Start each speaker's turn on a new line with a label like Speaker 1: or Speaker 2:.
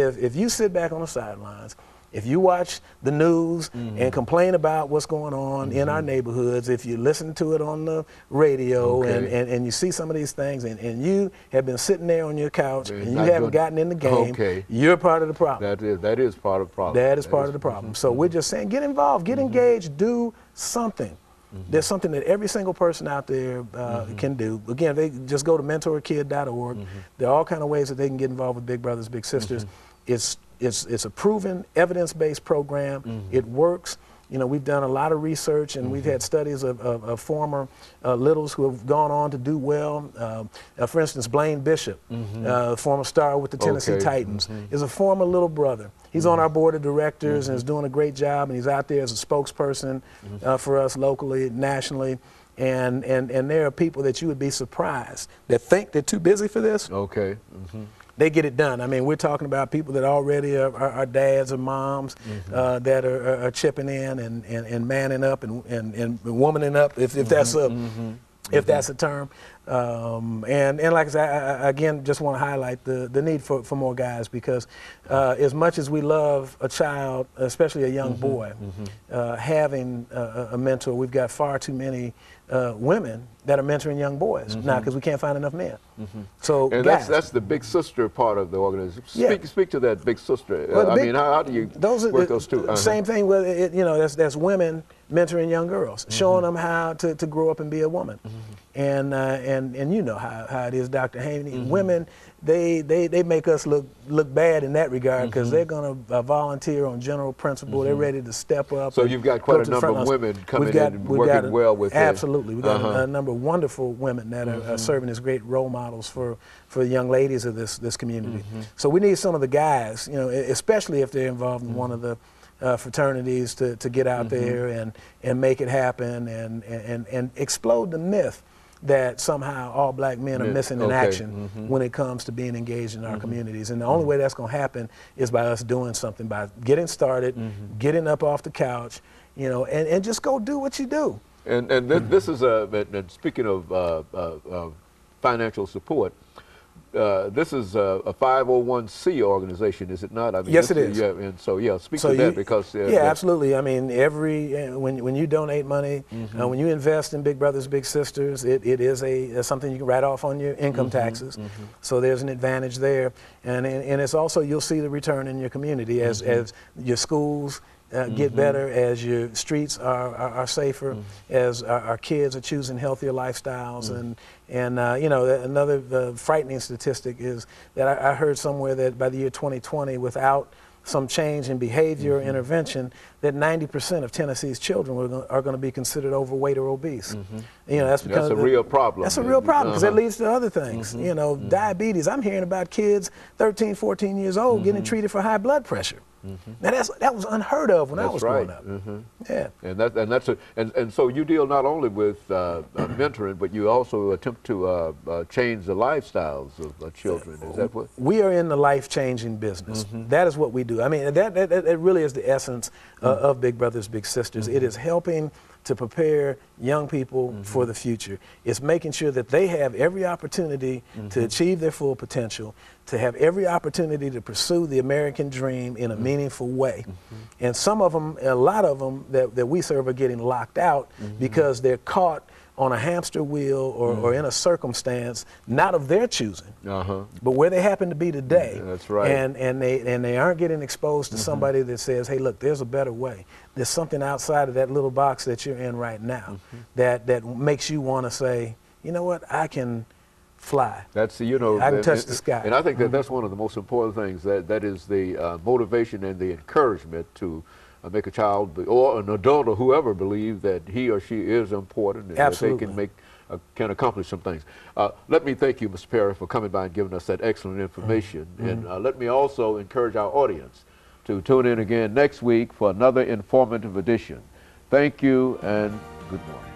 Speaker 1: If you sit back on the sidelines, if you watch the news and complain about what's going on in our neighborhoods, if you listen to it on the radio and you see some of these things and you have been sitting there on your couch and you haven't gotten in the game, you're part of the problem.
Speaker 2: That is part of the problem.
Speaker 1: That is part of the problem. So we're just saying, get involved, get engaged, do something. There's something that every single person out there can do. Again, they just go to mentorakid.org. There are all kinds of ways that they can get involved with Big Brothers Big Sisters. It's a proven, evidence-based program. It works. You know, we've done a lot of research, and we've had studies of former littles who have gone on to do well. For instance, Blaine Bishop, former star with the Tennessee Titans, is a former little brother. He's on our board of directors and is doing a great job, and he's out there as a spokesperson for us locally, nationally. And there are people that you would be surprised that think they're too busy for this. They get it done. I mean, we're talking about people that already are dads or moms that are chipping in and manning up and womaning up, if that's if that's a term. And like I said, I again just want to highlight the need for more guys, because as much as we love a child, especially a young boy, having a mentor, we've got far too many women that are mentoring young boys now because we can't find enough men. So
Speaker 2: and
Speaker 1: guys,
Speaker 2: that's the big sister part of the organization. Speak to that big sister.
Speaker 1: Well,
Speaker 2: I mean, how do you work those two?
Speaker 1: Same thing with it, you know, that's women mentoring young girls, showing them how to grow up and be a woman. And you know how it is, Dr. Haney. Women, they make us look bad in that regard, because they're going to volunteer on general principle. They're ready to step up.
Speaker 2: So you've got quite a number of women coming in and working well with
Speaker 1: absolutely. We've got a number of wonderful women that are serving as great role models for young ladies of this community. So we need some of the guys, you know, especially if they're involved in one of the fraternities, to get out there and make it happen and explode the myth that somehow all black men are missing in action when it comes to being engaged in our communities. And the only way that's going to happen is by us doing something, by getting started, getting up off the couch, you know, and just go do what you do.
Speaker 2: And this is and speaking of financial support, this is a 501c organization, is it not? I mean,
Speaker 1: yes, it is.
Speaker 2: Yeah, and so speak to that, because
Speaker 1: absolutely. I mean, when you donate money, when you invest in Big Brothers Big Sisters, it is something you can write off on your income taxes. So there's an advantage there, and it's also, you'll see the return in your community as your schools get better, as your streets are safer, as our kids are choosing healthier lifestyles. And you know, another frightening statistic is that I heard somewhere that by the year 2020, without some change in behavior or intervention, that 90% of Tennessee's children are going to be considered overweight or obese. You know, that's because
Speaker 2: that's a real problem.
Speaker 1: That's a real problem, because that leads to other things. You know, diabetes. I'm hearing about kids 13, 14 years old getting treated for high blood pressure. Now that was unheard of when I was growing up. Yeah.
Speaker 2: And so you deal not only with mentoring, but you also attempt to change the lifestyles of children. Is that what?
Speaker 1: We are in the life-changing business. That is what we do. I mean, that really is the essence of Big Brothers Big Sisters. It is helping to prepare young people for the future. It's making sure that they have every opportunity to achieve their full potential, to have every opportunity to pursue the American dream in a meaningful way. And some of them, a lot of them that we serve, are getting locked out because they're caught on a hamster wheel or in a circumstance not of their choosing, but where they happen to be today.
Speaker 2: That's right.
Speaker 1: And they aren't getting exposed to somebody that says, hey, look, there's a better way. There's something outside of that little box that you're in right now that makes you want to say, you know what, I can fly.
Speaker 2: That's, you know,
Speaker 1: I can touch the sky.
Speaker 2: And I think that that's one of the most important things, that is the motivation and the encouragement to make a child or an adult or whoever believe that he or she is important and that they can accomplish some things. Let me thank you, Mr. Perry, for coming by and giving us that excellent information. And let me also encourage our audience to tune in again next week for another informative edition. Thank you and good morning.